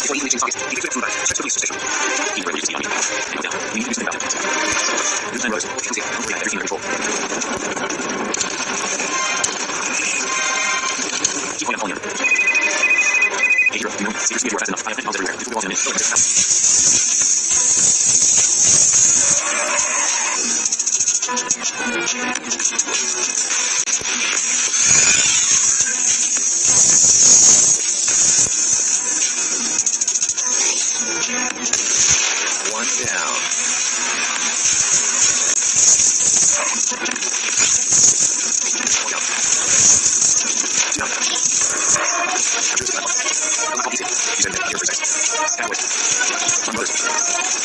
before easily reaching target. He gets to the checks the police station. He really needs to be on you. And down. We need to do something about it. This man knows. He can see it. We have everything under control. Keep on calling him. Hey, hero, you know, secret speed fast enough. I have phantoms everywhere. If we go on in a minute, just one down. He's in there. You're precise. Stand away. One motor.